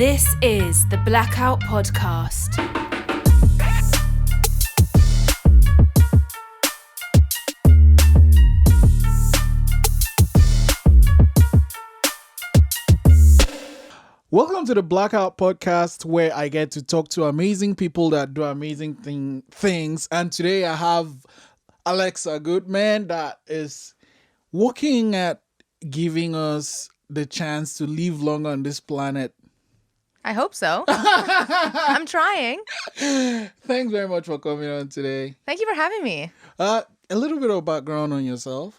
This is the Blackout Podcast. Welcome to the Blackout Podcast, where I get to talk to amazing people that do amazing things. And today I have Alexa Goodman that is working at giving us the chance to live long on this planet. I hope so. I'm trying. Thanks very much for coming on today. Thank you for having me. A little bit of background on yourself.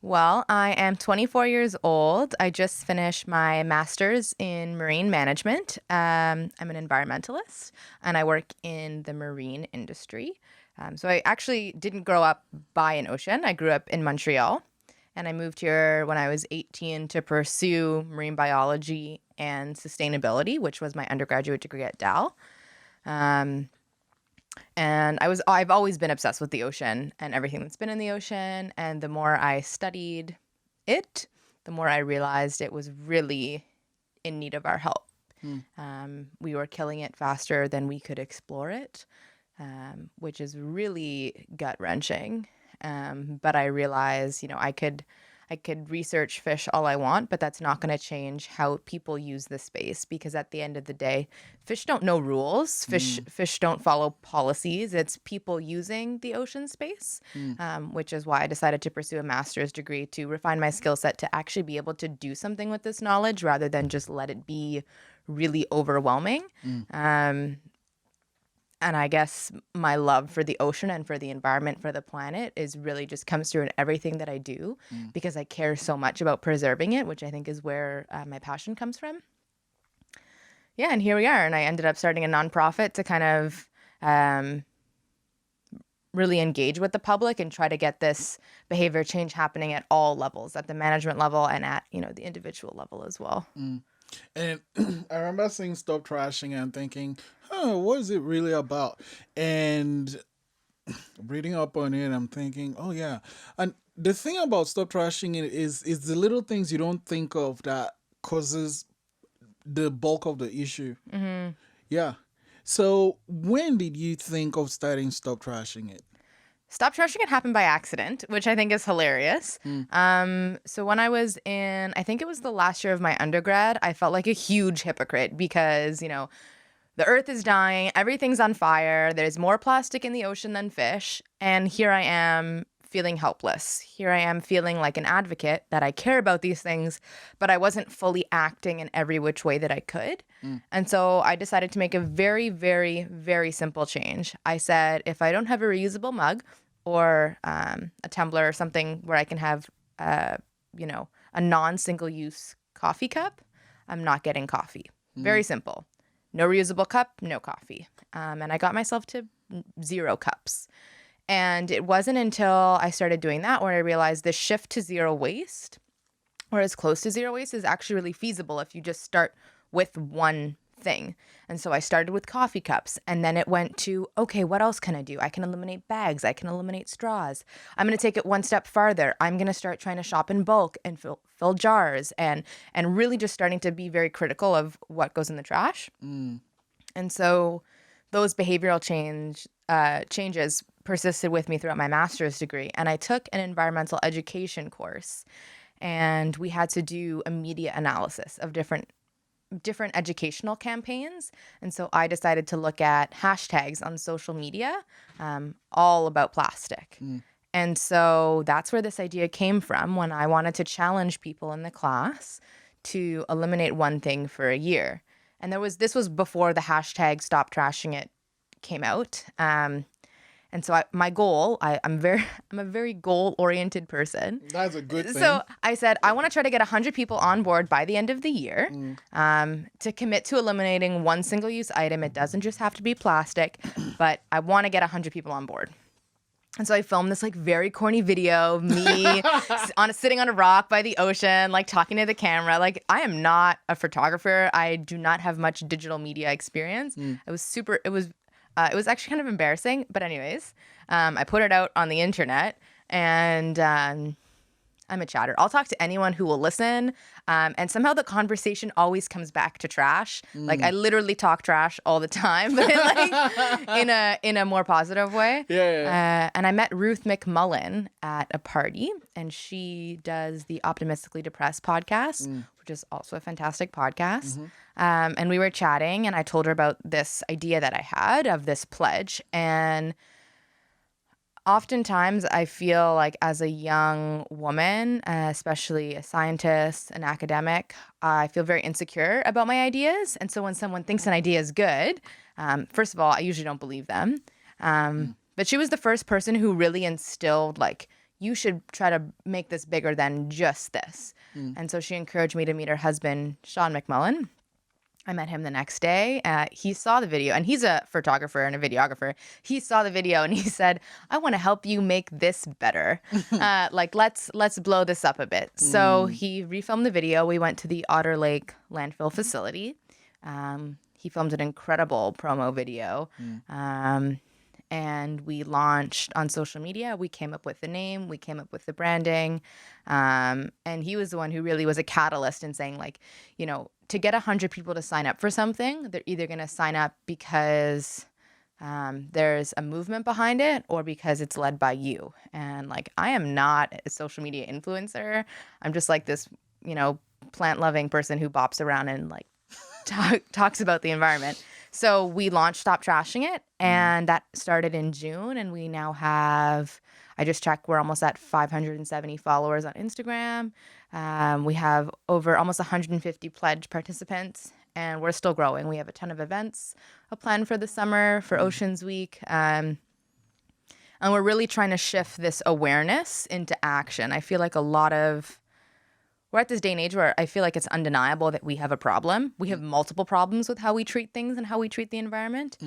Well, I am 24 years old. I just finished my master's in marine management. I'm an environmentalist, and I work in the marine industry. So I actually didn't grow up by an ocean. I grew up in Montreal, and I moved here when I was 18 to pursue marine biology and sustainability, which was my undergraduate degree at Dal. And I've always been obsessed with the ocean and everything that's been in the ocean. And the more I studied it, the more I realized it was really in need of our help. We were killing it faster than we could explore it, which is really gut-wrenching. But I realized, I could research fish all I want, but that's not going to change how people use the space, because at the end of the day, fish don't know rules. Fish don't follow policies. It's people using the ocean space, which is why I decided to pursue a master's degree to refine my skill set to actually be able to do something with this knowledge rather than just let it be really overwhelming. And I guess my love for the ocean and for the environment, for the planet, is really just comes through in everything that I do, because I care so much about preserving it, which I think is where my passion comes from. Yeah, and here we are. And I ended up starting a nonprofit to kind of really engage with the public and try to get this behavior change happening at all levels, at the management level and at, the individual level as well. And I remember seeing Stop Trashing and thinking, what is it really about? And reading up on it, I'm thinking, oh yeah. And the thing about Stop Trashing it is the little things you don't think of that causes the bulk of the issue. Yeah. So when did you think of starting Stop Trashing It? Stop Trashing It happened by accident, which I think is hilarious. So when I was in, I think it was the last year of my undergrad, I felt like a huge hypocrite because, the earth is dying, everything's on fire, there's more plastic in the ocean than fish, and here I am feeling helpless. Here I am feeling like an advocate that I care about these things, but I wasn't fully acting in every which way that I could. And so I decided to make a very, very, very simple change. I said, if I don't have a reusable mug or a tumbler or something where I can have, a non-single-use coffee cup, I'm not getting coffee. Very simple. No reusable cup, no coffee. And I got myself to 0 cups. And it wasn't until I started doing that where I realized the shift to zero waste, or as close to zero waste, is actually really feasible if you just start with one thing. And so I started with coffee cups, and then it went to, okay, what else can I do? I can eliminate bags. I can eliminate straws. I'm going to take it one step farther. I'm going to start trying to shop in bulk and fill jars and really just starting to be very critical of what goes in the trash. And so those behavioral changes persisted with me throughout my master's degree. And I took an environmental education course, and we had to do a media analysis of different educational campaigns. And so I decided to look at hashtags on social media, all about plastic. And so that's where this idea came from, when I wanted to challenge people in the class to eliminate one thing for a year. And this was before the hashtag Stop Trashing It came out. And so my goal, I'm a very goal-oriented person. That's a good thing. So I said, I want to try to get 100 people on board by the end of the year to commit to eliminating one single-use item. It doesn't just have to be plastic, but I want to get 100 people on board. And so I filmed this very corny video of me sitting on a rock by the ocean, talking to the camera. I am not a photographer. I do not have much digital media experience. It was actually kind of embarrassing. But anyways, I put it out on the internet, and I'm a chatter. I'll talk to anyone who will listen. And somehow the conversation always comes back to trash. Like I literally talk trash all the time, but in a more positive way. Yeah. And I met Ruth McMullen at a party, and she does the Optimistically Depressed podcast, which is also a fantastic podcast. And we were chatting, and I told her about this idea that I had of this pledge. And oftentimes, I feel like as a young woman, especially a scientist, an academic, I feel very insecure about my ideas. And so when someone thinks an idea is good, first of all, I usually don't believe them. But she was the first person who really instilled, like, you should try to make this bigger than just this. And so she encouraged me to meet her husband, Sean McMullen. I met him the next day. He saw the video, and he's a photographer and a videographer. He saw the video and he said, I want to help you make this better. Like, let's blow this up a bit. So he refilmed the video. We went to the Otter Lake landfill facility. He filmed an incredible promo video. And we launched on social media. We came up with the name. We came up with the branding. And he was the one who really was a catalyst in saying, like, you know, to get 100 people to sign up for something, they're either going to sign up because there's a movement behind it or because it's led by you. And, like, I am not a social media influencer. I'm just like this, you know, plant-loving person who bops around and, like, talks about the environment. So we launched Stop Trashing It, and that started in June, and we now have, I just checked, we're almost at 570 followers on Instagram. We have over almost 150 pledge participants, and we're still growing. We have a ton of events planned for the summer, for Oceans Week, and we're really trying to shift this awareness into action. I feel like we're at this day and age where I feel like it's undeniable that we have a problem. We have multiple problems with how we treat things and how we treat the environment.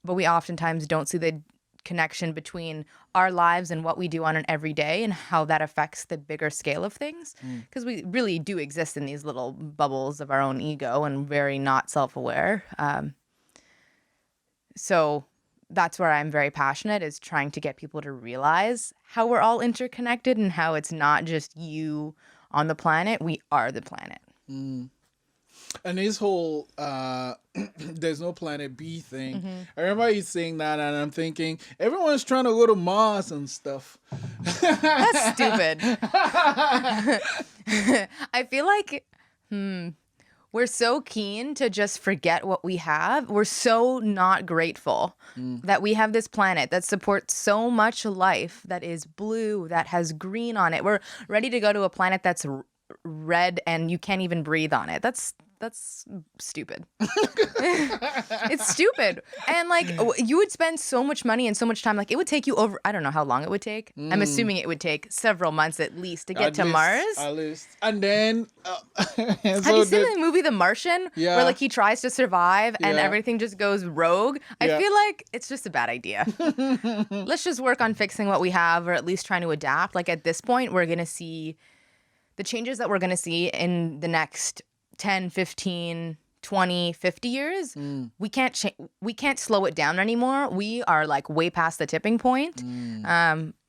But we oftentimes don't see the connection between our lives and what we do on an everyday and how that affects the bigger scale of things. Because we really do exist in these little bubbles of our own ego and very not self-aware. So that's where I'm very passionate, is trying to get people to realize how we're all interconnected and how it's not just you on the planet. We are the planet. And this whole there's no planet B thing. I remember you saying that, and I'm thinking everyone's trying to go to Mars and stuff. That's stupid. I feel like we're so keen to just forget what we have. We're so not grateful that we have this planet that supports so much life, that is blue, that has green on it. We're ready to go to a planet that's red and you can't even breathe on it. That's stupid. It's stupid. And, like, you would spend so much money and so much time. Like, it would take you over, I don't know how long it would take. I'm assuming it would take several months at least to get to Mars. At least. And then have you seen the movie The Martian? Yeah. Where, like, he tries to survive and everything just goes rogue. I feel like it's just a bad idea. Let's just work on fixing what we have, or at least trying to adapt. Like, at this point, we're going to see the changes that we're going to see in the next 10, 15, 20, 50 years. We can't slow it down anymore. We are, like, way past the tipping point.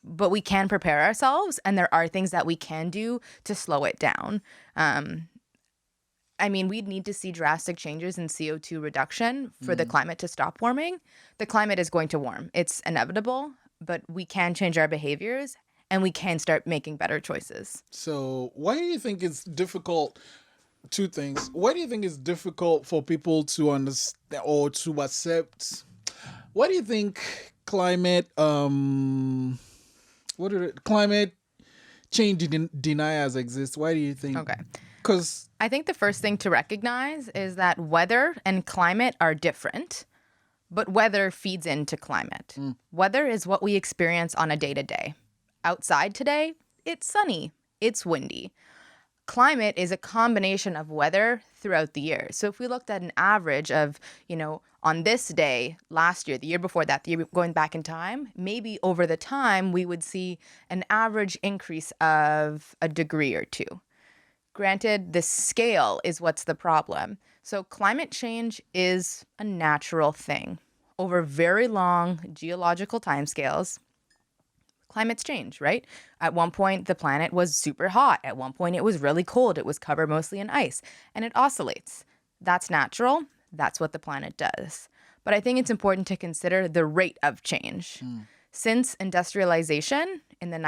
But we can prepare ourselves, and there are things that we can do to slow it down. I mean, we'd need to see drastic changes in CO2 reduction for the climate to stop warming. The climate is going to warm. It's inevitable, but we can change our behaviors, and we can start making better choices. So why do you think it's difficult? Two things. Why do you think it's difficult for people to understand or to accept? Why do you think climate climate change deniers exist? Why do you think? Okay. Because I think the first thing to recognize is that weather and climate are different, but weather feeds into climate. Weather is what we experience on a day-to-day. Outside today, it's sunny, it's windy. Climate is a combination of weather throughout the year. So if we looked at an average of, you know, on this day last year, the year before that, the year going back in time, maybe over the time we would see an average increase of a degree or two. Granted, the scale is what's the problem. So climate change is a natural thing. Over very long geological timescales, Climates change, right? At one point, the planet was super hot. At one point, it was really cold. It was covered mostly in ice, and it oscillates. That's natural. That's what the planet does. But I think it's important to consider the rate of change. Since industrialization in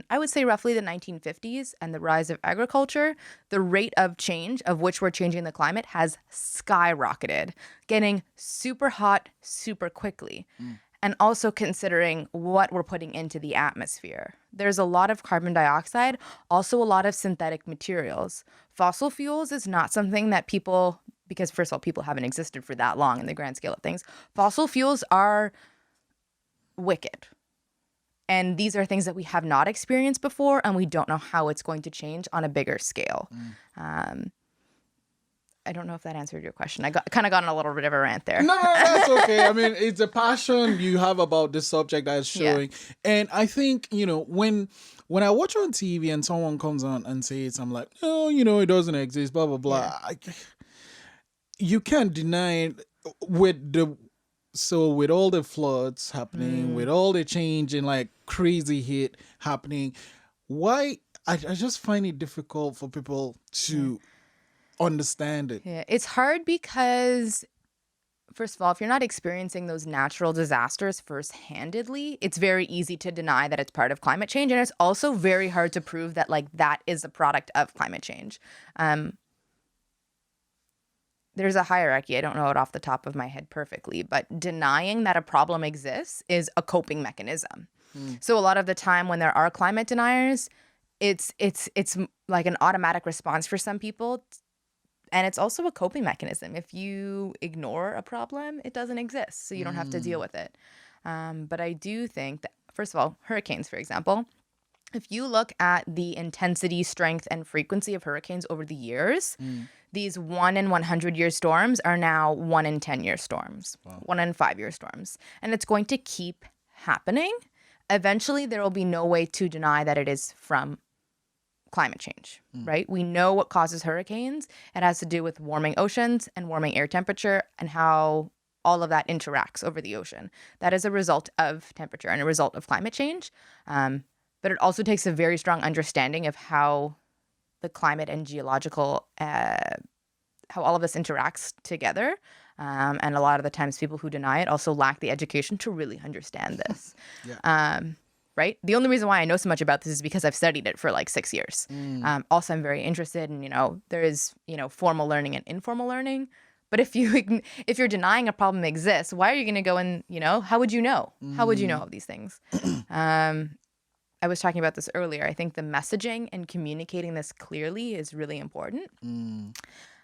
I would say roughly the 1950s, and the rise of agriculture, the rate of change of which we're changing the climate has skyrocketed, getting super hot super quickly. And also considering what we're putting into the atmosphere. There's a lot of carbon dioxide, also a lot of synthetic materials. Fossil fuels is not something that people, because first of all, people haven't existed for that long in the grand scale of things. Fossil fuels are wicked. And these are things that we have not experienced before, and we don't know how it's going to change on a bigger scale. I don't know if that answered your question. I kind of got on a little bit of a rant there. No, that's okay. I mean, it's a passion you have about this subject that is showing. Yeah. And I think, when I watch on TV and someone comes on and says, I'm like, oh, it doesn't exist, blah, blah, blah. Yeah. You can't deny it with all the floods happening, with all the change and like crazy heat happening, why I just find it difficult for people to understand it. Yeah, it's hard because, first of all, if you're not experiencing those natural disasters first-handedly, it's very easy to deny that it's part of climate change, and it's also very hard to prove that that is a product of climate change. There's a hierarchy. I don't know it off the top of my head perfectly, but denying that a problem exists is a coping mechanism. So a lot of the time when there are climate deniers, it's like an automatic response for some people. And it's also a coping mechanism. If you ignore a problem, it doesn't exist, so you don't have to deal with it. But I do think that, first of all, hurricanes, for example, if you look at the intensity, strength, and frequency of hurricanes over the years, these 1 in 100-year storms are now 1 in 10-year storms, 1 in 5-year storms. And it's going to keep happening. Eventually, there will be no way to deny that it is from climate change, right? We know what causes hurricanes. It has to do with warming oceans and warming air temperature and how all of that interacts over the ocean. That is a result of temperature and a result of climate change. But it also takes a very strong understanding of how the climate and geological, how all of this interacts together. And a lot of the times people who deny it also lack the education to really understand this. Right? The only reason why I know so much about this is because I've studied it for 6 years. Also, I'm very interested in, there is, formal learning and informal learning. But if you're denying a problem exists, why are you going to go and, how would you know? How would you know of these things? I was talking about this earlier. I think the messaging and communicating this clearly is really important.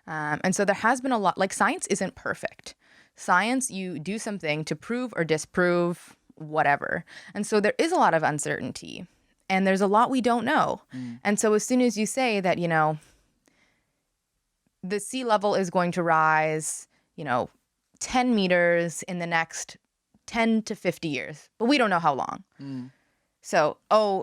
And so there has been a lot, science isn't perfect. Science, you do something to prove or disprove whatever. And so there is a lot of uncertainty and there's a lot we don't know. And so as soon as you say that, the sea level is going to rise, 10 meters in the next 10 to 50 years, but we don't know how long. So,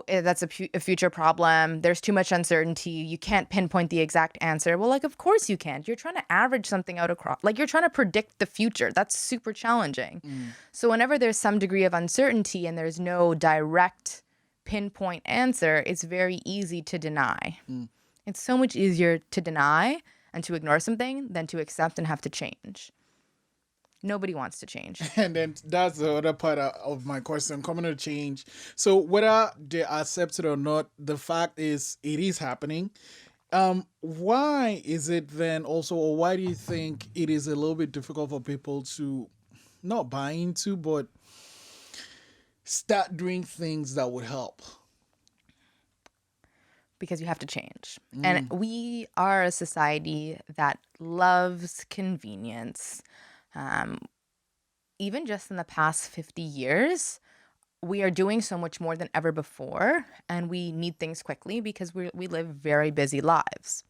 that's a future problem. There's too much uncertainty. You can't pinpoint the exact answer. Well, of course you can't. You're trying to average something out across. You're trying to predict the future. That's super challenging. So whenever there's some degree of uncertainty and there's no direct pinpoint answer, it's very easy to deny. It's so much easier to deny and to ignore something than to accept and have to change. Nobody wants to change. And then that's the other part of my question, coming to change. So whether they accept it or not, the fact is it is happening. Why is it then also, or why do you think it is a little bit difficult for people to not buy into, but start doing things that would help? Because you have to change. And we are a society that loves convenience. Even just in the past 50 years, we are doing so much more than ever before, and we need things quickly because we live very busy lives.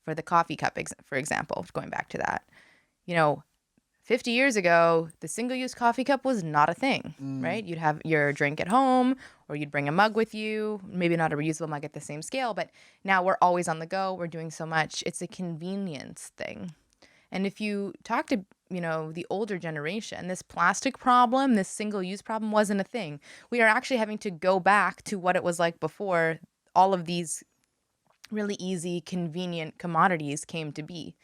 For the coffee cup, for example, going back to that, 50 years ago, the single-use coffee cup was not a thing, right? You'd have your drink at home, or you'd bring a mug with you, maybe not a reusable mug at the same scale, but now we're always on the go. We're doing so much. It's a convenience thing. And if you talk to, the older generation, this plastic problem, this single-use problem wasn't a thing. We are actually having to go back to what it was like before all of these really easy, convenient commodities came to be.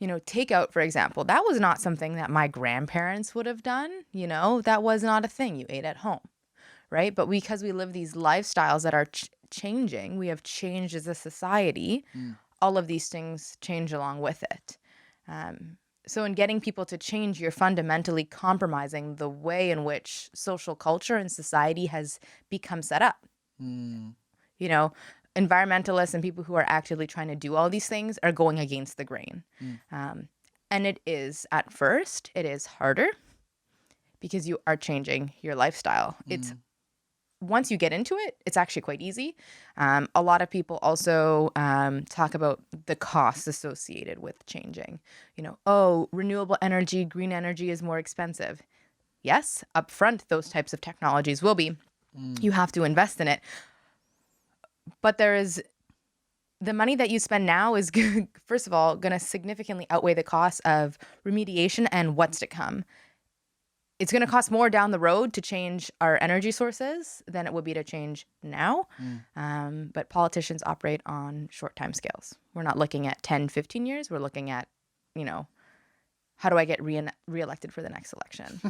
Takeout, for example, that was not something that my grandparents would have done. That was not a thing. You ate at home, right? But because we live these lifestyles that are changing, we have changed as a society, all of these things change along with it. So in getting people to change, you're fundamentally compromising the way in which social culture and society has become set up. Environmentalists and people who are actively trying to do all these things are going against the grain. And it is, at first, it is harder because you are changing your lifestyle. It's once you get into it, it's actually quite easy. A lot of people also talk about the costs associated with changing. Renewable energy, green energy is more expensive. Yes, upfront, those types of technologies will be. You have to invest in it. But there is the money that you spend now is, first of all, going to significantly outweigh the cost of remediation and what's to come. It's going to cost more down the road to change our energy sources than it would be to change now. But politicians operate on short time scales. We're not looking at 10, 15 years. We're looking at, how do I get reelected for the next election?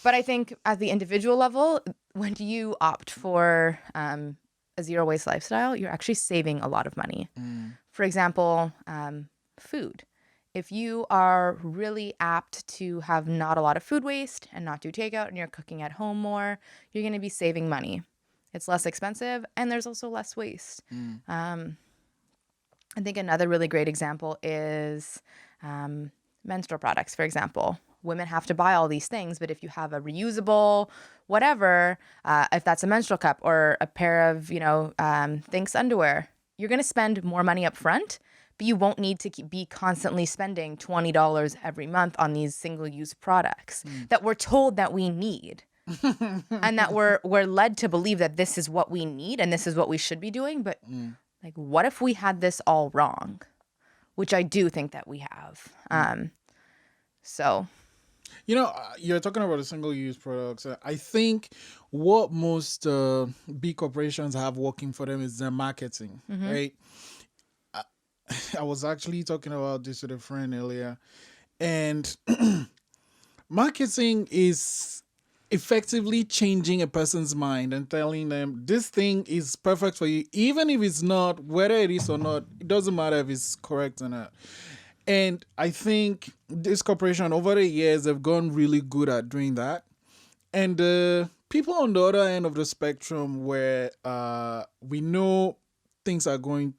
But I think at the individual level, when you opt for a zero waste lifestyle, you're actually saving a lot of money. For example, food. If you are really apt to have not a lot of food waste and not do takeout and you're cooking at home more, you're going to be saving money. It's less expensive and there's also less waste. I think another really great example is menstrual products, for example. Women have to buy all these things, but if you have a reusable whatever, if that's a menstrual cup or a pair of, Thinx underwear, you're going to spend more money up front. But you won't need to be constantly spending $20 every month on these single-use products that we're told that we need. And that we're led to believe that this is what we need and this is what we should be doing. But what if we had this all wrong? Which I do think that we have. You're talking about the single-use products. I think what most big corporations have working for them is their marketing, right? I was actually talking about this with a friend earlier, and marketing is effectively changing a person's mind and telling them this thing is perfect for you, even if it's not, whether it is or not, it doesn't matter if it's correct or not. And I think this corporation over the years have gone really good at doing that. And people on the other end of the spectrum where we know things are going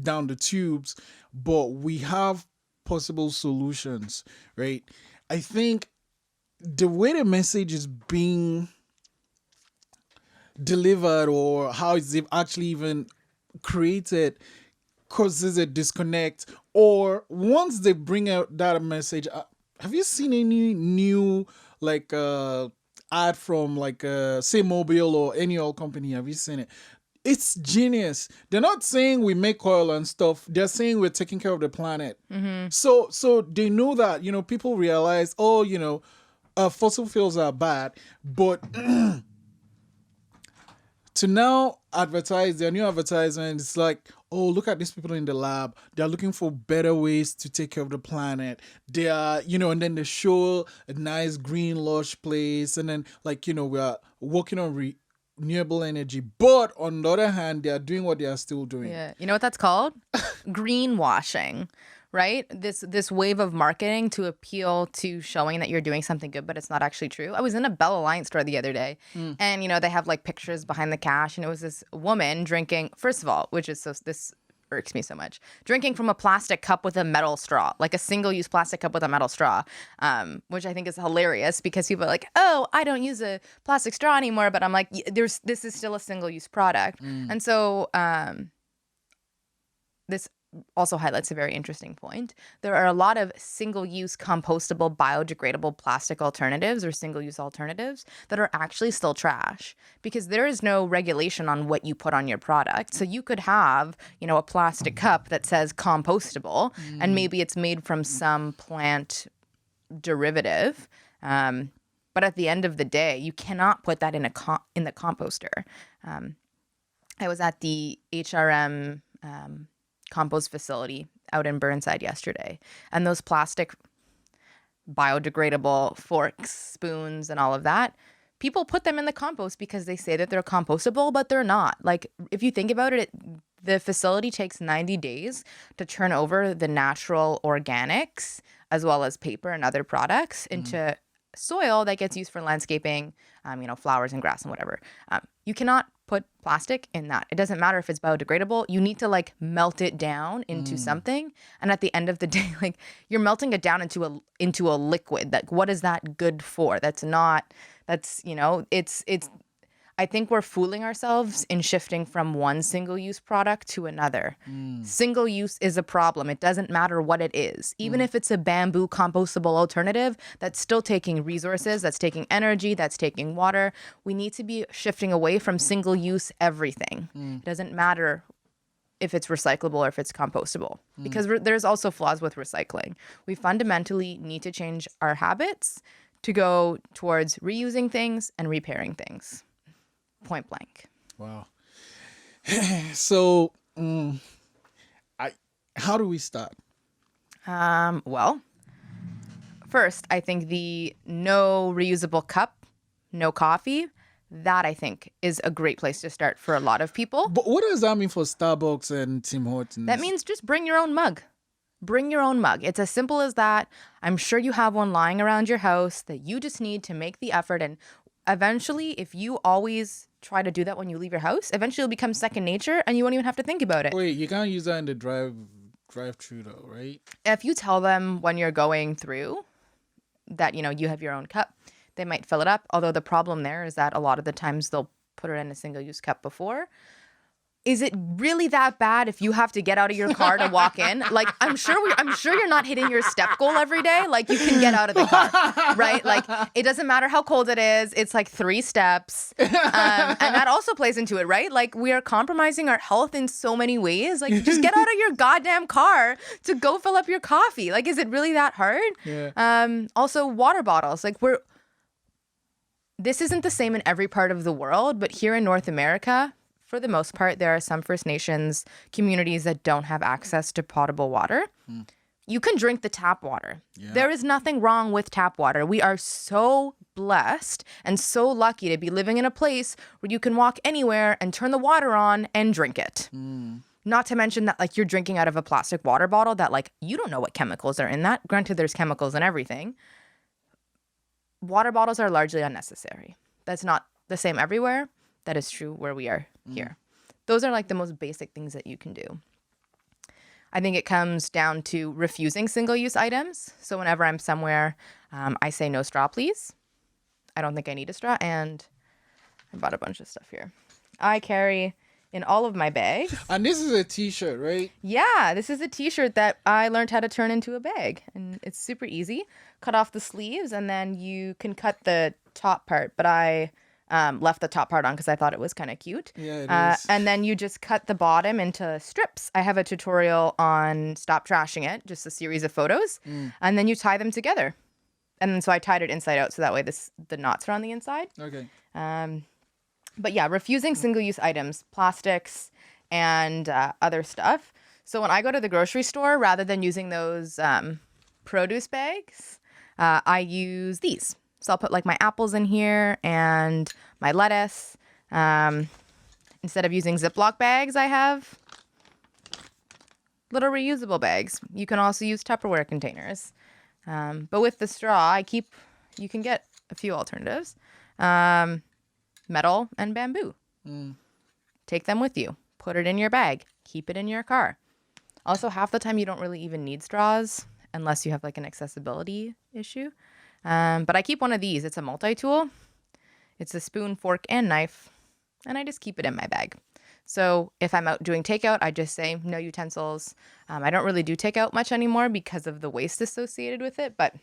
down the tubes, but we have possible solutions, right? I think the way the message is being delivered or how it's actually even created causes a disconnect. Or once they bring out that message, have you seen any new ad from say Mobile or any oil company? Have you seen it? It's genius. They're not saying we make oil and stuff. They're saying we're taking care of the planet. So they know that, people realize, fossil fuels are bad. But to now advertise their new advertisement, it's like, oh, look at these people in the lab. They're looking for better ways to take care of the planet. They are, and then they show a nice green lush place. And then we are working on renewable energy, but on the other hand, they are doing what they are still doing. Yeah, you know what that's called? Greenwashing, right? This wave of marketing to appeal to showing that you're doing something good, but it's not actually true. I was in a Bell Alliance store the other day, and they have pictures behind the cash, and it was this woman drinking. First of all, which is this irks me so much, drinking from a plastic cup with a metal straw, like a single-use plastic cup with a metal straw, which I think is hilarious because people are like, oh, I don't use a plastic straw anymore, but I'm like, this is still a single-use product. And so this also highlights a very interesting point. There are a lot of single-use compostable biodegradable plastic alternatives or single-use alternatives that are actually still trash because there is no regulation on what you put on your product. So you could have, a plastic cup that says compostable and maybe it's made from some plant derivative. But at the end of the day, you cannot put that in in the composter. I was at the HRM compost facility out in Burnside yesterday, and those plastic biodegradable forks, spoons, and all of that, people put them in the compost because they say that they're compostable, but they're not. Like, if you think about it, the facility takes 90 days to turn over the natural organics as well as paper and other products into soil that gets used for landscaping, flowers and grass and whatever. You cannot put plastic in that. It doesn't matter if it's biodegradable. You need to melt it down into something. And at the end of the day, you're melting it down into a liquid. What is that good for? I think we're fooling ourselves in shifting from one single-use product to another. Single-use is a problem. It doesn't matter what it is. Even if it's a bamboo compostable alternative, that's still taking resources, that's taking energy, that's taking water. We need to be shifting away from single-use everything. It doesn't matter if it's recyclable or if it's compostable, because there's also flaws with recycling. We fundamentally need to change our habits to go towards reusing things and repairing things. Point blank. Wow. So, how do we start? Well, first, I think the no reusable cup, no coffee, that I think is a great place to start for a lot of people. But what does that mean for Starbucks and Tim Hortons? That means just bring your own mug. Bring your own mug. It's as simple as that. I'm sure you have one lying around your house that you just need to make the effort. And eventually, if you always try to do that when you leave your house, eventually it'll become second nature and you won't even have to think about it. Wait, you can't use that in the drive-through though, right? If you tell them when you're going through that, you have your own cup, they might fill it up. Although the problem there is that a lot of the times they'll put it in a single-use cup before. Is it really that bad if you have to get out of your car to walk in? I'm sure you're not hitting your step goal every day. You can get out of the car, right? It doesn't matter how cold it is. It's 3 steps. And that also plays into it, right? We are compromising our health in so many ways. Just get out of your goddamn car to go fill up your coffee. Is it really that hard? Yeah. Also, water bottles. This isn't the same in every part of the world, but here in North America, for the most part, there are some First Nations communities that don't have access to potable water. You can drink the tap water. Yeah. There is nothing wrong with tap water. We are so blessed and so lucky to be living in a place where you can walk anywhere and turn the water on and drink it. Not to mention that you're drinking out of a plastic water bottle that you don't know what chemicals are in that. Granted, there's chemicals in everything. Water bottles are largely unnecessary. That's not the same everywhere. That is true where we are here. Those are the most basic things that you can do. I think it comes down to refusing single-use items. So whenever I'm somewhere, I say no straw, please. I don't think I need a straw. And I bought a bunch of stuff here. I carry in all of my bags. And this is a t-shirt, right? Yeah, this is a t-shirt that I learned how to turn into a bag. And it's super easy. Cut off the sleeves and then you can cut the top part. But I left the top part on because I thought it was kind of cute. Yeah, it is. And then you just cut the bottom into strips. I have a tutorial on Stop Trashing It, just a series of photos. And then you tie them together. And then so I tied it inside out so that way the knots are on the inside. Okay. But yeah, refusing single-use items, plastics, and other stuff. So when I go to the grocery store, rather than using those produce bags, I use these. So I'll put my apples in here and my lettuce. Instead of using Ziploc bags, I have little reusable bags. You can also use Tupperware containers. But with the straw, you can get a few alternatives. Metal and bamboo. Take them with you. Put it in your bag. Keep it in your car. Also, half the time you don't really even need straws unless you have an accessibility issue. But I keep one of these. It's a multi-tool. It's a spoon, fork, and knife. and I just keep it in my bag. So if I'm out doing takeout, I just say no utensils. I don't really do takeout much anymore because of the waste associated with it, but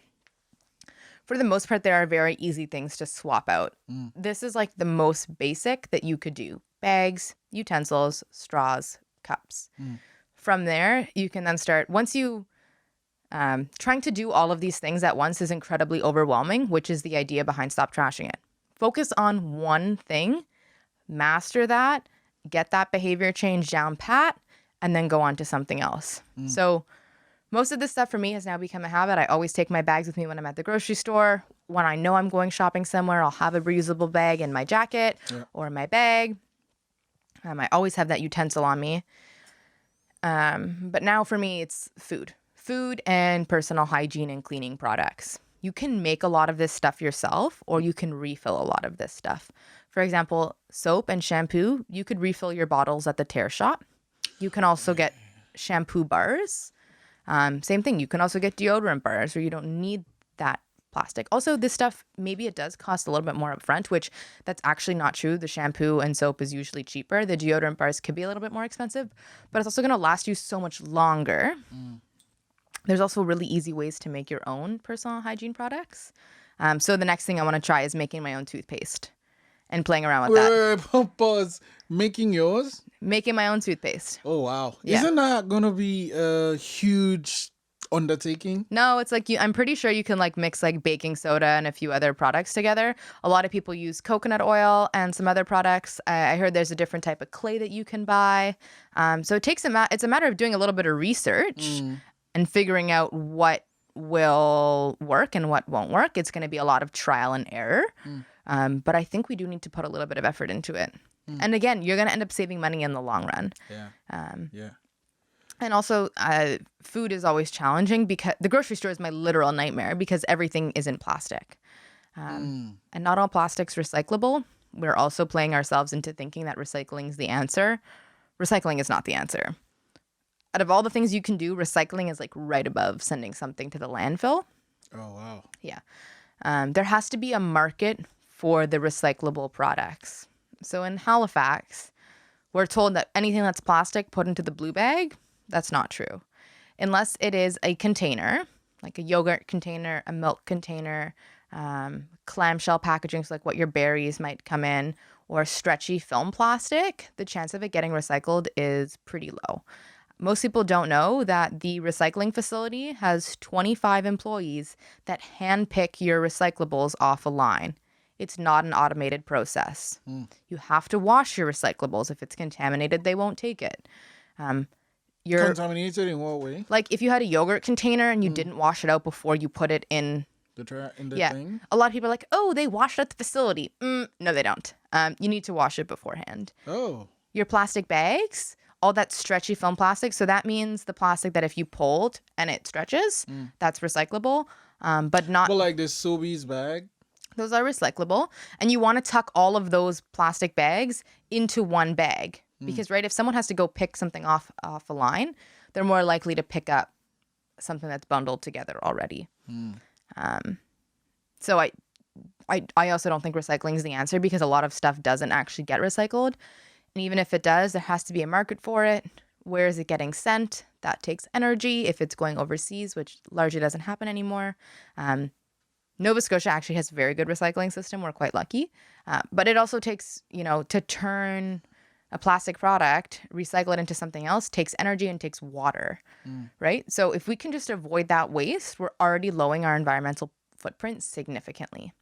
for the most part, there are very easy things to swap out. This is like the most basic that you could do. Bags, utensils, straws, cups. From there, you can then start, once you, trying to do all of these things at once is incredibly overwhelming, which is the idea behind Stop Trashing It. Focus on one thing, master that, get that behavior change down pat, and then go on to something else. So most of this stuff for me has now become a habit. I always take my bags with me when I'm at the grocery store. When I know I'm going shopping somewhere, I'll have a reusable bag in my jacket or in my bag. I always have that utensil on me. But now for me, it's food and personal hygiene and cleaning products. You can make a lot of this stuff yourself, or you can refill a lot of this stuff. For example, soap and shampoo, you could refill your bottles at the tear shop. You can also get shampoo bars. Same thing. You can also get deodorant bars, or you don't need that plastic. Also, this stuff, maybe it does cost a little bit more upfront, which that's actually not true. The shampoo and soap is usually cheaper. The deodorant bars could be a little bit more expensive, but it's also going to last you so much longer. There's also really easy ways to make your own personal hygiene products. So the next thing I want to try is making my own toothpaste and playing around with that. Wait, pause. Making yours? Making my own toothpaste. Oh, wow. Yeah. Isn't that going to be a huge undertaking? No, it's like I'm pretty sure you can like mix like baking soda and a few other products together. A lot of people use coconut oil and some other products. I heard there's a different type of clay that you can buy. So it takes it's a matter of doing a little bit of research and figuring out what will work and what won't work. It's going to be a lot of trial and error. But I think we do need to put a little bit of effort into it. And again, you're going to end up saving money in the long run. Yeah. And also, food is always challenging because the grocery store is my literal nightmare because everything isn't plastic. And not all plastic's recyclable. We're also playing ourselves into thinking that recycling is the answer. Recycling is not the answer. Out of all the things you can do, recycling is like right above sending something to the landfill. Oh, wow. Yeah. There has to be a market for the recyclable products. So in Halifax, we're told that anything that's plastic put into the blue bag, that's not true. Unless it is a container, like a yogurt container, a milk container, clamshell packaging, so like what your berries might come in, or stretchy film plastic, the chance of it getting recycled is pretty low. Most people don't know that the recycling facility has 25 employees that handpick your recyclables off a line. It's not an automated process. You have to wash your recyclables. If it's contaminated, they won't take it. Contaminated in what way? Like if you had a yogurt container and you didn't wash it out before you put it in The thing? A lot of people are like, oh, they wash it at the facility. No, they don't. You need to wash it beforehand. Oh. Your plastic bags, all that stretchy film plastic. So that means the plastic that if you pulled and it stretches, that's recyclable. But not. But like the Sobeys bag? Those are recyclable. And you want to tuck all of those plastic bags into one bag. Because, right, if someone has to go pick something off a line, they're more likely to pick up something that's bundled together already. So I also don't think recycling is the answer because a lot of stuff doesn't actually get recycled. And even if it does, there has to be a market for it. Where is it getting sent? That takes energy if it's going overseas, which largely doesn't happen anymore. Nova Scotia actually has a very good recycling system. We're quite lucky. But it also takes, to turn a plastic product, recycle it into something else, takes energy and takes water, right? So if we can just avoid that waste, we're already lowering our environmental footprint significantly.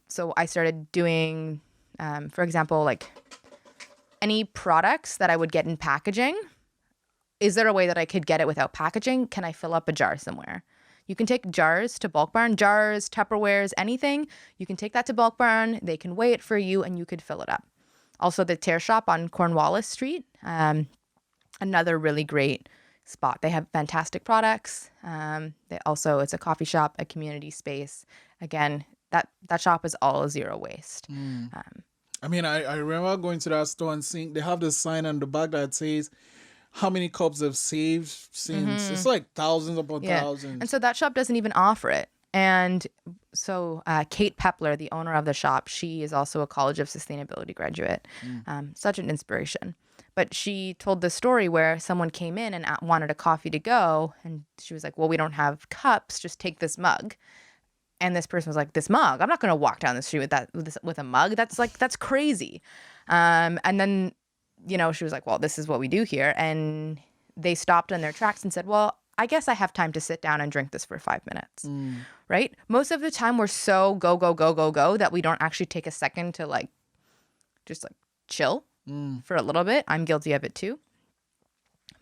So I started doing, for example, like any products that I would get in packaging. Is there a way that I could get it without packaging? Can I fill up a jar somewhere? You can take jars to Bulk Barn, jars, Tupperwares, anything. You can take that to Bulk Barn. They can weigh it for you and you could fill it up. Also, the Tear Shop on Cornwallis Street, another really great spot. They have fantastic products. It's a coffee shop, a community space. Again, that shop is all zero waste. I remember going to that store and seeing they have this sign on the back that says how many cups they've saved since. It's like thousands upon thousands. And so that shop doesn't even offer it. And so Kate Pepler, the owner of the shop, she is also a College of Sustainability graduate. Such an inspiration. But she told the story where someone came in and wanted a coffee to go. And she was like, well, we don't have cups. Just take this mug. And this person was like, this mug? I'm not going to walk down the street with a mug. That's crazy. And then, she was like, well, this is what we do here. And they stopped in their tracks and said, well, I guess I have time to sit down and drink this for 5 minutes, right? Most of the time we're so go, go, go, go, go that we don't actually take a second to just chill for a little bit. I'm guilty of it too.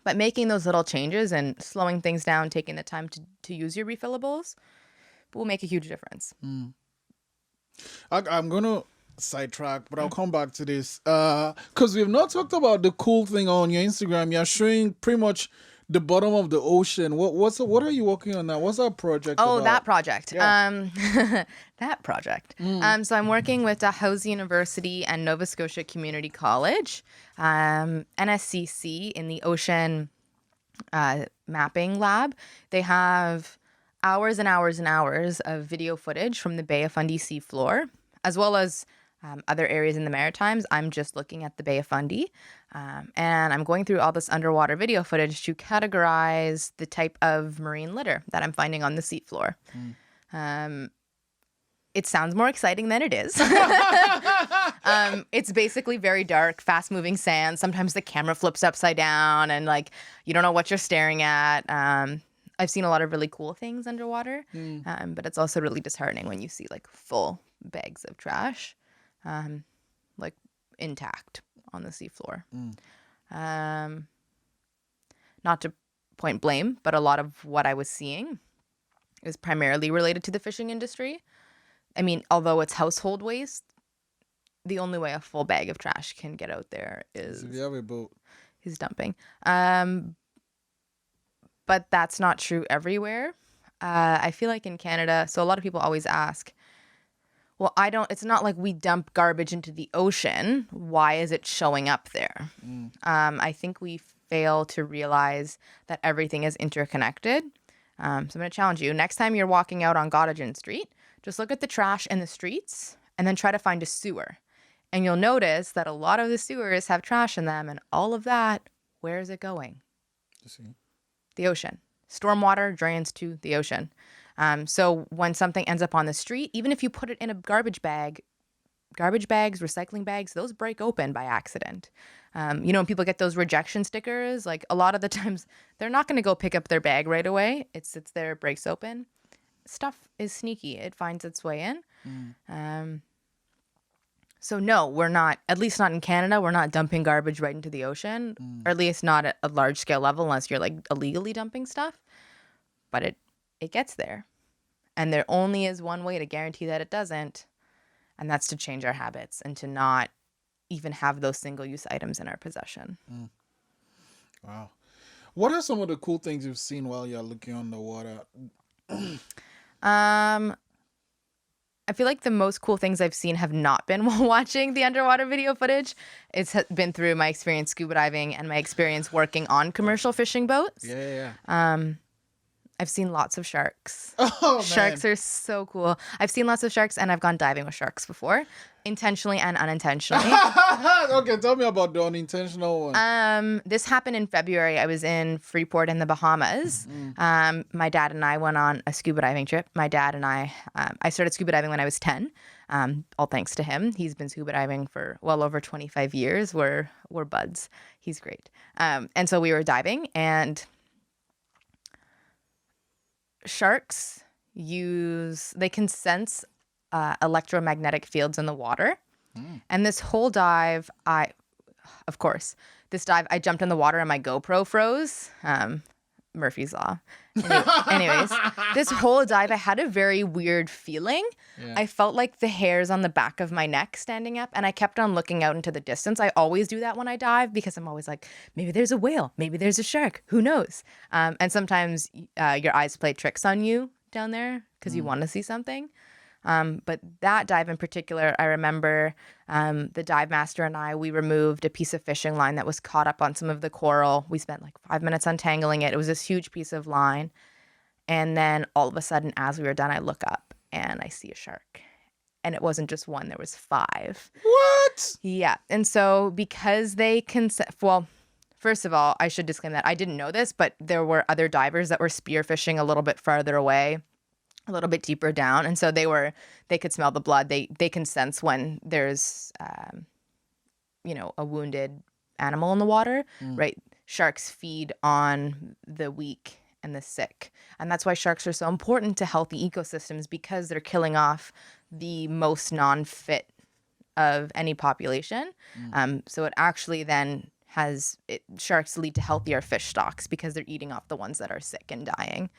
But making those little changes and slowing things down, taking the time to use your refillables will make a huge difference. I'm going to sidetrack, but I'll come back to this. Because we've not talked about the cool thing on your Instagram. You're showing pretty much the bottom of the ocean. What are you working on now? What's that project about? That project. Yeah. That project. So I'm working with Dalhousie University and Nova Scotia Community College, NSCC in the ocean mapping lab. They have hours and hours and hours of video footage from the Bay of Fundy seafloor, as well as other areas in the Maritimes. I'm just looking at the Bay of Fundy, and I'm going through all this underwater video footage to categorize the type of marine litter that I'm finding on the seafloor. It sounds more exciting than it is. It's basically very dark, fast-moving sand. Sometimes the camera flips upside down, and you don't know what you're staring at. I've seen a lot of really cool things underwater, but it's also really disheartening when you see full bags of trash, intact on the seafloor. Not to point blame, but a lot of what I was seeing is primarily related to the fishing industry. I mean, although it's household waste, the only way a full bag of trash can get out there is if you have a boat. Is dumping. But that's not true everywhere. I feel like in Canada, so a lot of people always ask, well, it's not like we dump garbage into the ocean. Why is it showing up there? I think we fail to realize that everything is interconnected. So I'm going to challenge you. Next time you're walking out on Gottingen Street, just look at the trash in the streets and then try to find a sewer. And you'll notice that a lot of the sewers have trash in them, and all of that, where is it going? You see? The ocean. Stormwater drains to the ocean. So when something ends up on the street, even if you put it in a garbage bags, recycling bags, those break open by accident. When people get those rejection stickers, a lot of the times they're not going to go pick up their bag right away. It sits there, breaks open. Stuff is sneaky. It finds its way in. So no, we're not, at least not in Canada, we're not dumping garbage right into the ocean, or at least not at a large scale level unless you're illegally dumping stuff. But it gets there. And there only is one way to guarantee that it doesn't, and that's to change our habits and to not even have those single-use items in our possession. Wow. What are some of the cool things you've seen while you're looking on the water? I feel like the most cool things I've seen have not been while watching the underwater video footage. It's been through my experience scuba diving and my experience working on commercial fishing boats. Yeah. I've seen lots of sharks. Oh, Sharks are so cool. I've seen lots of sharks, and I've gone diving with sharks before, intentionally and unintentionally. Okay, tell me about the unintentional one. This happened in February. I was in Freeport in the Bahamas. My dad and I went on a scuba diving trip. My dad and I started scuba diving when I was 10. All thanks to him. He's been scuba diving for well over 25 years. We're buds. He's great. And so we were diving, and sharks they can sense electromagnetic fields in the water. And this whole dive, I jumped in the water and my GoPro froze. Murphy's Law. Anyways, this whole dive, I had a very weird feeling. Yeah. I felt like the hairs on the back of my neck standing up, and I kept on looking out into the distance. I always do that when I dive because I'm always like, maybe there's a whale, maybe there's a shark, who knows? And sometimes your eyes play tricks on you down there because you want to see something. But that dive in particular, I remember the dive master and we removed a piece of fishing line that was caught up on some of the coral. We spent 5 minutes untangling it. It was this huge piece of line. And then all of a sudden, as we were done, I look up and I see a shark. And it wasn't just one, there was 5. What? Yeah. And so because they can, well, first of all, I should disclaim that I didn't know this, but there were other divers that were spearfishing a little bit farther away, a little bit deeper down. And so they could smell the blood. They can sense when there's, a wounded animal in the water, right? Sharks feed on the weak and the sick. And that's why sharks are so important to healthy ecosystems, because they're killing off the most non-fit of any population. So it actually then sharks lead to healthier fish stocks because they're eating off the ones that are sick and dying.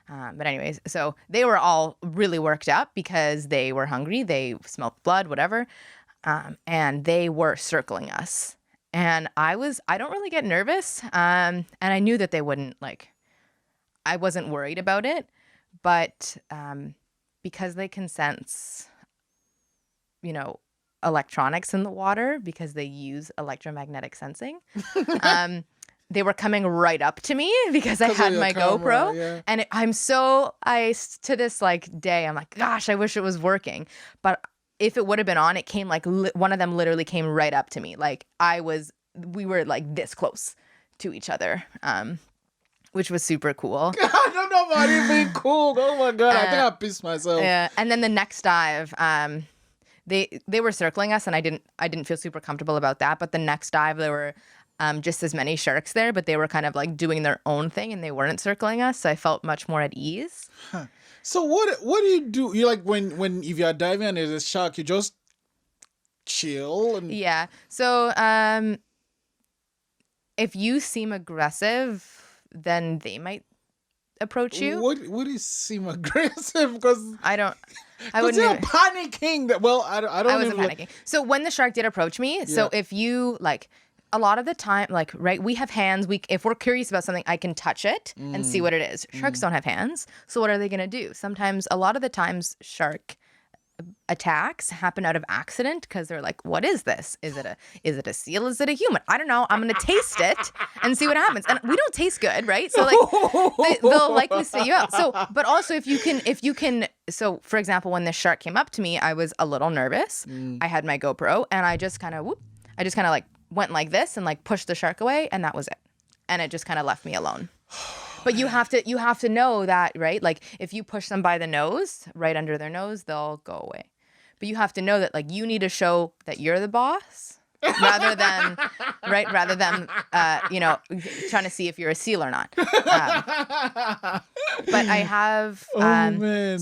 But anyways, so they were all really worked up because they were hungry. They smelled blood, whatever. And they were circling us. And I don't really get nervous. And I knew that they wouldn't, I wasn't worried about it. But because they can sense, electronics in the water, because they use electromagnetic sensing, they were coming right up to me because I had my GoPro. Yeah. And to this day, I'm like, gosh, I wish it was working. But if it would have been on, it came one of them literally came right up to me. We were this close to each other, which was super cool. I don't know about it being cool. Oh my God, I think I pissed myself. Yeah. And then the next dive, they were circling us, and I didn't feel super comfortable about that. But the next dive, there were just as many sharks there, but they were kind of doing their own thing, and they weren't circling us. So I felt much more at ease. Huh. So what do you do? You when if you're diving and there's a shark, you just chill and Yeah. So if you seem aggressive, then they might approach you. What is seem aggressive? Because I wouldn't. You're panicking. I wasn't panicking. So when the shark did approach me, so if you a lot of the time, right, we have hands. If we're curious about something, I can touch it and see what it is. Sharks don't have hands. So what are they going to do? Sometimes, a lot of the times, shark attacks happen out of accident because they're like, what is this? Is it a seal? Is it a human? I don't know. I'm going to taste it and see what happens. And we don't taste good, right? So they'll likely spit you out. So, but also if you can, so for example, when this shark came up to me, I was a little nervous. I had my GoPro and I just kind of went like this and pushed the shark away, and that was it. And it just kind of left me alone. But you have to know that, right? If you push them by the nose, right under their nose, they'll go away. But you have to know that you need to show that you're the boss rather than trying to see if you're a seal or not. But I have so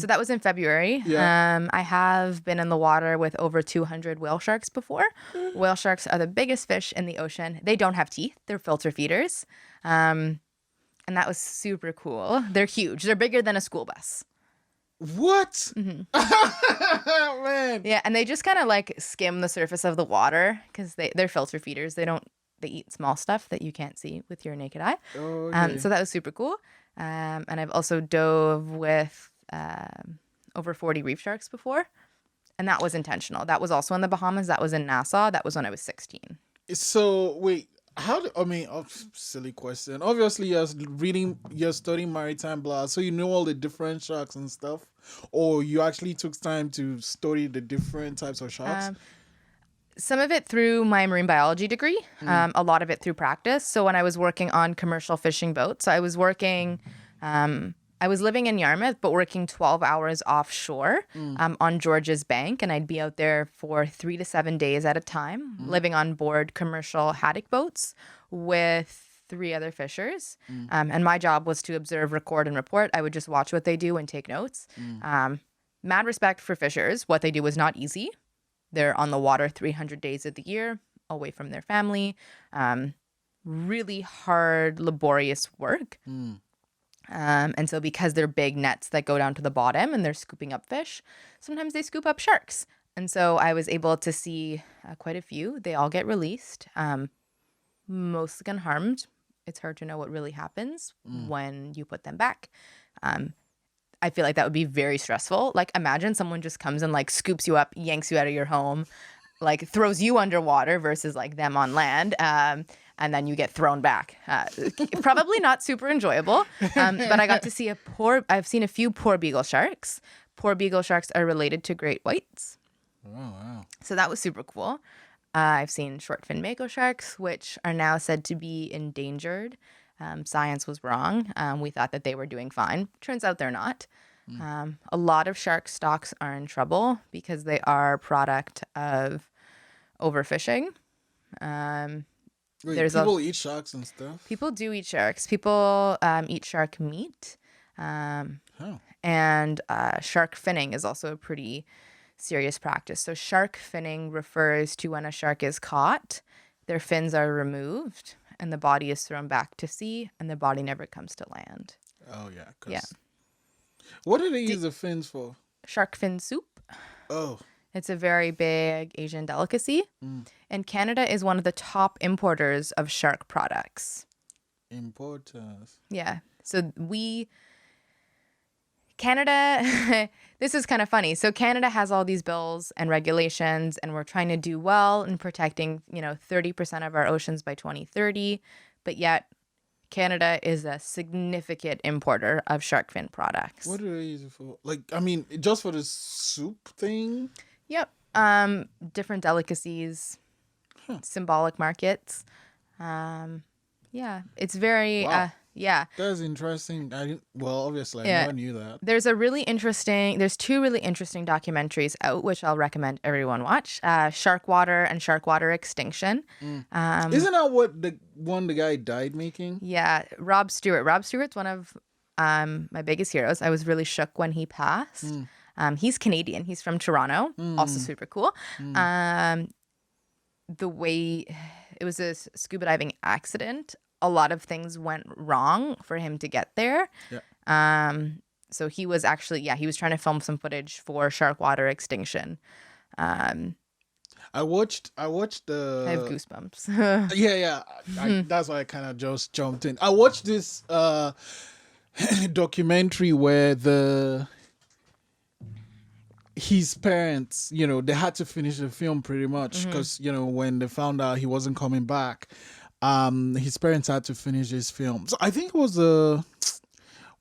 that was in February. Yeah. I have been in the water with over 200 whale sharks before. Whale sharks are the biggest fish in the ocean. They don't have teeth. They're filter feeders. And that was super cool. They're huge. They're bigger than a school bus. What? Mm-hmm. Man. Yeah, and they just kind of skim the surface of the water because they're filter feeders. They eat small stuff that you can't see with your naked eye. Oh, okay. So that was super cool. And I've also dove with over 40 reef sharks before, and that was intentional. That was also in the Bahamas. That was in Nassau. That was when I was 16. So wait. Silly question. Obviously, you're studying maritime law, so you know all the different sharks and stuff. Or you actually took time to study the different types of sharks? Some of it through my marine biology degree, a lot of it through practice. So when I was working on commercial fishing boats, I was living in Yarmouth, but working 12 hours offshore on George's Bank. And I'd be out there for 3 to 7 days at a time, living on board commercial haddock boats with 3 other fishers. And my job was to observe, record, and report. I would just watch what they do and take notes. Mad respect for fishers. What they do is not easy. They're on the water 300 days of the year, away from their family. Really hard, laborious work. And so because they're big nets that go down to the bottom and they're scooping up fish, sometimes they scoop up sharks. And so I was able to see quite a few. They all get released, mostly unharmed. It's hard to know what really happens when you put them back. I feel like that would be very stressful. Imagine someone just comes and scoops you up, yanks you out of your home, throws you underwater versus them on land. and then you get thrown back. Probably not super enjoyable, but I got to see I've seen a few poor beagle sharks. Poor beagle sharks are related to great whites. Oh, wow. So that was super cool. I've seen short fin mako sharks, which are now said to be endangered. Science was wrong. We thought that they were doing fine. Turns out they're not. A lot of shark stocks are in trouble because they are a product of overfishing. Wait, people eat sharks and stuff? People do eat sharks. People eat shark meat. And shark finning is also a pretty serious practice. So shark finning refers to when a shark is caught, their fins are removed, and the body is thrown back to sea, and the body never comes to land. Oh, yeah. Yeah. What do they use the fins for? Shark fin soup. Oh. It's a very big Asian delicacy. And Canada is one of the top importers of shark products. Importers. Yeah. So Canada, this is kind of funny. So Canada has all these bills and regulations, and we're trying to do well in protecting, 30% of our oceans by 2030. But yet Canada is a significant importer of shark fin products. What do they use it for? Just for the soup thing? Yep. Different delicacies, symbolic markets. Yeah, it's very, Wow. yeah. That's interesting. Obviously, I never knew that. There's two really interesting documentaries out, which I'll recommend everyone watch. Shark Water and Shark Water Extinction. Isn't that what the guy died making? Yeah, Rob Stewart. Rob Stewart's one of my biggest heroes. I was really shook when he passed. He's Canadian. He's from Toronto. Also super cool. The way it was a scuba diving accident, a lot of things went wrong for him to get there. Yeah. So he was actually, he was trying to film some footage for Shark Water Extinction. I watched I have goosebumps. Yeah. That's why I kind of just jumped in. I watched this documentary where his parents, they had to finish the film pretty much because, when they found out he wasn't coming back, his parents had to finish his film. So I think it was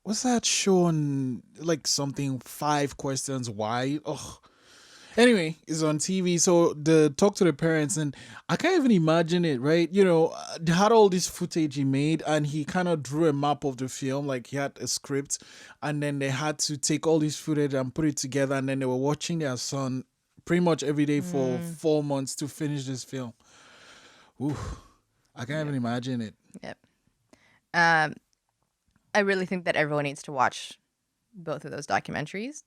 what's that show on, like, something 5 Questions Why? Oh, anyway, it's on TV. So they talk to the parents, and I can't even imagine it, right? They had all this footage he made, and he kind of drew a map of the film, like he had a script, and then they had to take all this footage and put it together, and then they were watching their son pretty much every day for 4 months to finish this film. Ooh, I can't even imagine it. Yep. I really think that everyone needs to watch both of those documentaries.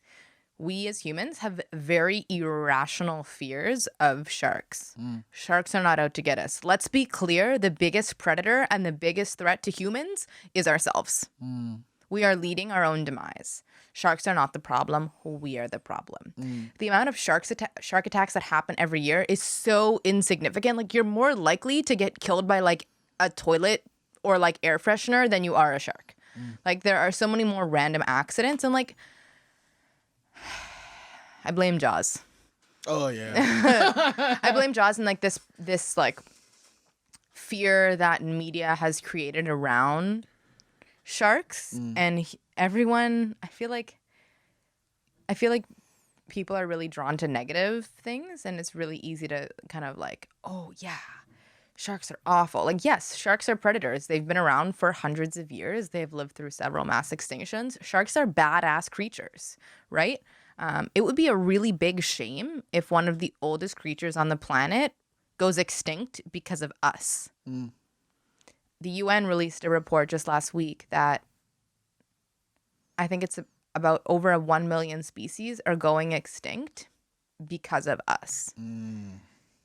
We as humans have very irrational fears of sharks. Sharks are not out to get us. Let's be clear, the biggest predator and the biggest threat to humans is ourselves. We are leading our own demise. Sharks are not the problem. We are the problem. The amount of shark attacks that happen every year is so insignificant. Like, you're more likely to get killed by, like, a toilet or, like, air freshener than you are a shark. Like, there are so many more random accidents, and, like, I blame Jaws. Oh, yeah. I blame Jaws and, like, this like fear that media has created around sharks, and everyone. I feel like people are really drawn to negative things, and it's really easy to kind of like, oh yeah, sharks are awful. Like, yes, sharks are predators. They've been around for hundreds of years. They've lived through several mass extinctions. Sharks are badass creatures, right? It would be a really big shame if one of the oldest creatures on the planet goes extinct because of us. The UN released a report just last week that I think it's about over 1 million species are going extinct because of us.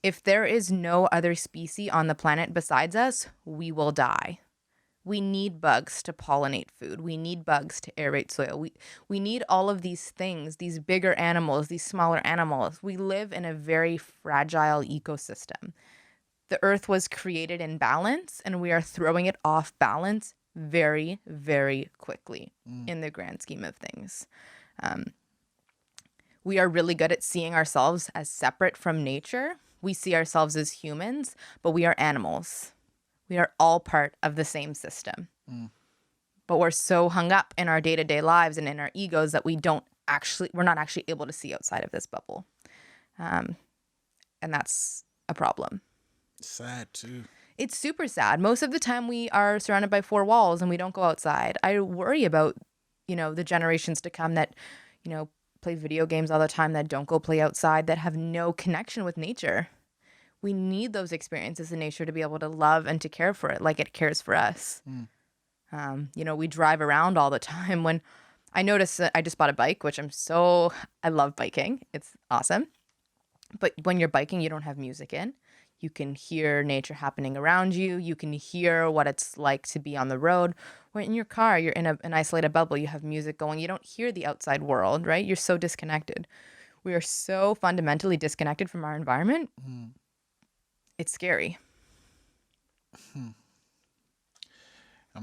If there is no other species on the planet besides us, we will die. We need bugs to pollinate food. We need bugs to aerate soil. We need all of these things, these bigger animals, these smaller animals. We live in a very fragile ecosystem. The earth was created in balance, and we are throwing it off balance very, very quickly in the grand scheme of things. We are really good at seeing ourselves as separate from nature. We see ourselves as humans, but we are animals. We are all part of the same system. But we're so hung up in our day-to-day lives and in our egos that we're not actually able to see outside of this bubble. And that's a problem. Sad too. It's super sad. Most of the time we are surrounded by four walls and we don't go outside. I worry about, the generations to come that, play video games all the time, that don't go play outside, that have no connection with nature. We need those experiences in nature to be able to love and to care for it like it cares for us. We drive around all the time. When I notice that I just bought a bike, which I love biking. It's awesome. But when you're biking, you don't have music in. You can hear nature happening around you. You can hear what it's like to be on the road. When in your car, you're in an isolated bubble. You have music going. You don't hear the outside world, right? You're so disconnected. We are so fundamentally disconnected from our environment. It's scary. I'm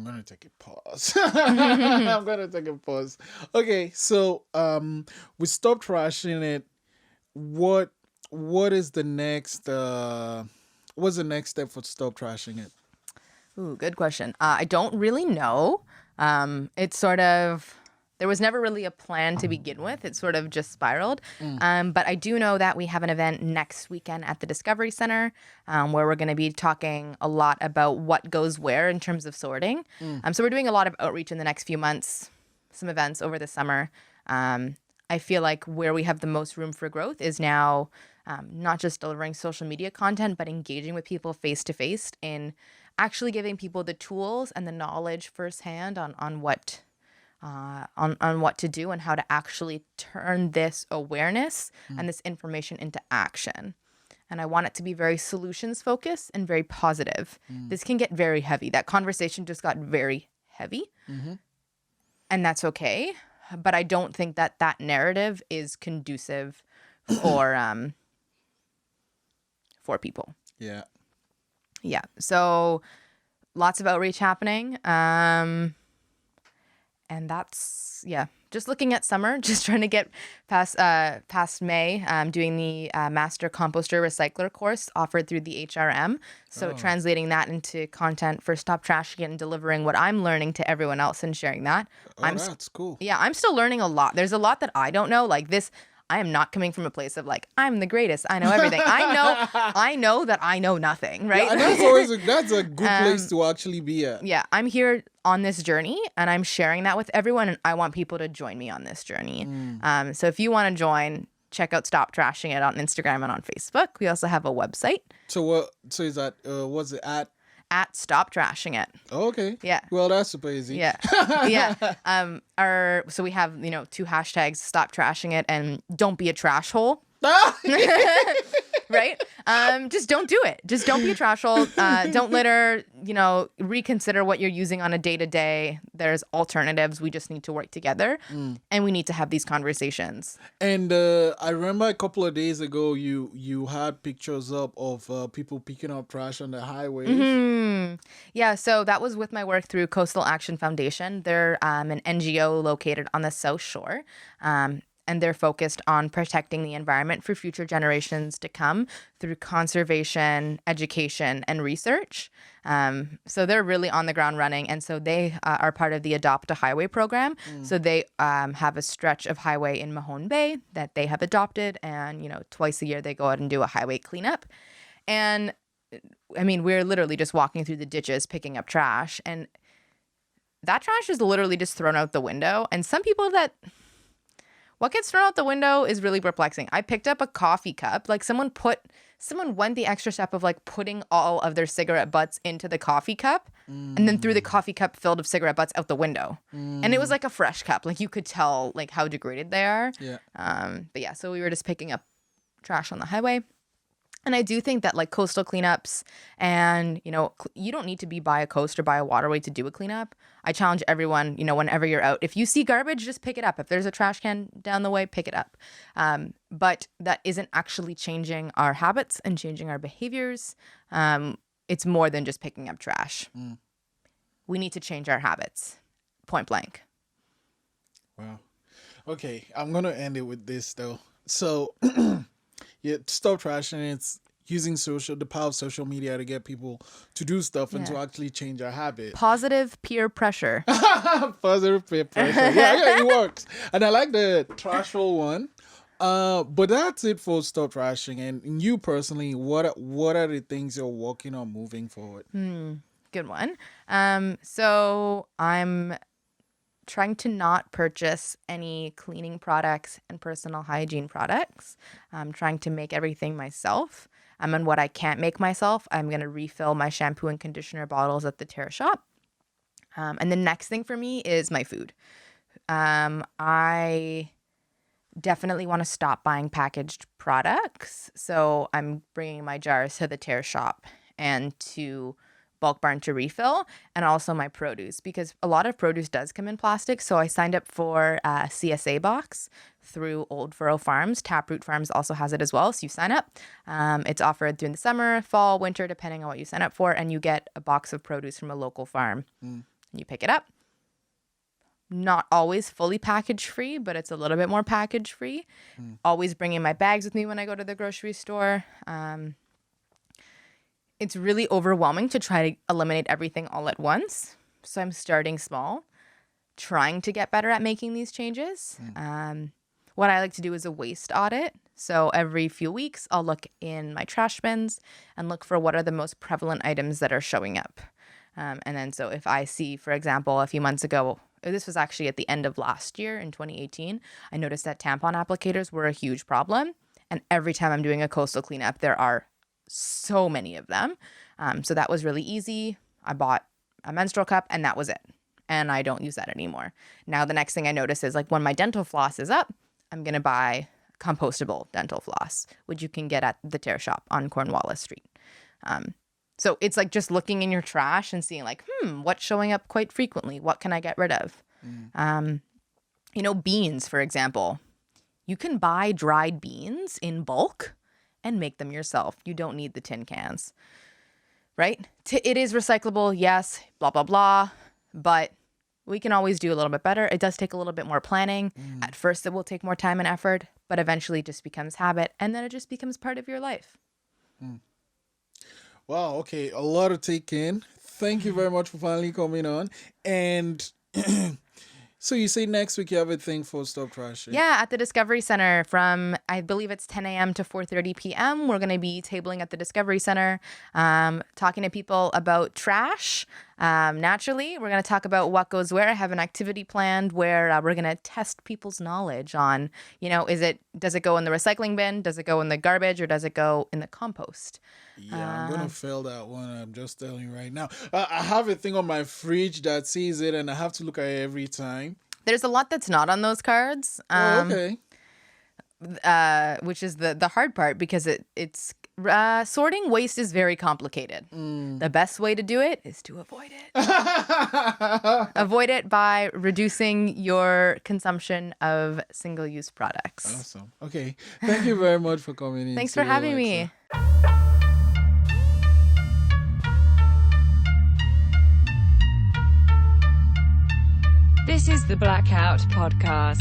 going to take a pause. I'm going to take a pause. Okay, so we stopped trashing it. What is the next what's the next step for stop trashing it? Ooh, good question. I don't really know. It's sort of, there was never really a plan to begin with. It sort of just spiraled. But I do know that we have an event next weekend at the Discovery Center where we're going to be talking a lot about what goes where in terms of sorting. So we're doing a lot of outreach in the next few months, some events over the summer. I feel like where we have the most room for growth is now not just delivering social media content, but engaging with people face to face in actually giving people the tools and the knowledge firsthand on what to do and how to actually turn this awareness and this information into action. And I want it to be very solutions focused and very positive. This can get very heavy. That conversation just got very heavy, and that's okay. But I don't think that narrative is conducive for people. Yeah. So lots of outreach happening. And that's, just looking at summer, just trying to get past May, doing the Master Composter Recycler course offered through the HRM. So translating that into content for Stop Trashing It and delivering what I'm learning to everyone else and sharing that. That's cool. Yeah, I'm still learning a lot. There's a lot that I don't know. Like this, I am not coming from a place of like, I'm the greatest. I know everything. I know that I know nothing, right? Yeah, that's a good place to actually be at. Yeah, I'm here on this journey and I'm sharing that with everyone, and I want people to join me on this journey. So if you want to join, check out Stop Trashing It on Instagram and on Facebook. We also have a website. So is that what's it at? At Stop Trashing It. Oh, okay. Yeah. Well, that's super easy. Yeah. So we have, 2 hashtags, Stop Trashing It and Don't Be a Trash Hole. Right? Just don't do it. Just don't be a trash hole. Don't litter. Reconsider what you're using on a day-to-day. There's alternatives. We just need to work together, and we need to have these conversations. And I remember a couple of days ago, you had pictures up of people picking up trash on the highways. Yeah, so that was with my work through Coastal Action Foundation. They're an NGO located on the South Shore. And they're focused on protecting the environment for future generations to come through conservation, education, and research. So they're really on the ground running. And so they are part of the Adopt a Highway program. So they have a stretch of highway in Mahone Bay that they have adopted. And, twice a year they go out and do a highway cleanup. And, we're literally just walking through the ditches, picking up trash. And that trash is literally just thrown out the window. And some people what gets thrown out the window is really perplexing. I picked up a coffee cup. Like someone went the extra step of like putting all of their cigarette butts into the coffee cup and then threw the coffee cup filled of cigarette butts out the window. And it was like a fresh cup. Like you could tell like how degraded they are. Yeah. But yeah, so we were just picking up trash on the highway. And I do think that like coastal cleanups and, you don't need to be by a coast or by a waterway to do a cleanup. I challenge everyone, whenever you're out, if you see garbage, just pick it up. If there's a trash can down the way, pick it up. But that isn't actually changing our habits and changing our behaviors. It's more than just picking up trash. We need to change our habits. Point blank. Wow. Okay, I'm going to end it with this though. So... Yeah, Stop Trashing. It's using the power of social media to get people to do stuff and to Yeah. actually change their habit. Positive peer pressure. Positive peer pressure. Yeah, it works. And I like the trash roll one. But that's it for Stop Trashing. And you personally, what are the things you're working on moving forward? Good one. So I'm trying to not purchase any cleaning products and personal hygiene products. I'm trying to make everything myself. And what I can't make myself, I'm going to refill my shampoo and conditioner bottles at the Terra shop. And the next thing for me is my food. I definitely want to stop buying packaged products. So I'm bringing my jars to the Terra shop and to Bulk Barn to refill, and also my produce, because a lot of produce does come in plastic. So I signed up for a CSA box through Old Furrow Farms. Taproot Farms also has it as well. So you sign up. It's offered during the summer, fall, winter, depending on what you sign up for, and you get a box of produce from a local farm. And you pick it up. Not always fully package free, but it's a little bit more package free. Always bringing my bags with me when I go to the grocery store. It's really overwhelming to try to eliminate everything all at once. So I'm starting small, trying to get better at making these changes. What I like to do is a waste audit. So every few weeks, I'll look in my trash bins and look for what are the most prevalent items that are showing up. And then so if I see, for example, a few months ago, this was actually at the end of last year in 2018, I noticed that tampon applicators were a huge problem. And every time I'm doing a coastal cleanup, there are so many of them. So that was really easy. I bought a menstrual cup and that was it. And I don't use that anymore. Now the next thing I notice is like when my dental floss is up, I'm going to buy compostable dental floss, which you can get at the Terra shop on Cornwallis Street. So it's like just looking in your trash and seeing like, what's showing up quite frequently? What can I get rid of? Beans, for example. You can buy dried beans in bulk and make them yourself. You don't need the tin cans, right? It is recyclable, yes, blah, blah, blah, but we can always do a little bit better. It does take a little bit more planning. At first, it will take more time and effort, but eventually it just becomes habit, and then it just becomes part of your life. Wow, okay, a lot to take in. Thank you very much for finally coming on. And so you say next week you have a thing for Stop Trashing? Yeah, at the Discovery Center from, I believe it's 10 a.m. to 4:30 p.m. We're going to be tabling at the Discovery Center, talking to people about trash. Naturally, we're going to talk about what goes where. I have an activity planned where we're going to test people's knowledge on, does it go in the recycling bin? Does it go in the garbage, or does it go in the compost? Yeah, I'm going to fail that one. I'm just telling you right now. I have a thing on my fridge that sees it, and I have to look at it every time. There's a lot that's not on those cards. Okay. Which is the hard part, because it's sorting waste is very complicated. The best way to do it is to avoid it. Avoid it by reducing your consumption of single-use products. Awesome. Okay. Thank you very much for coming in. Thanks for having me. This is the Blackout Podcast.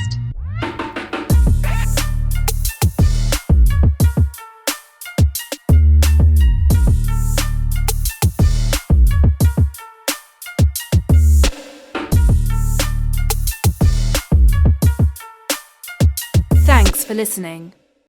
Thanks for listening.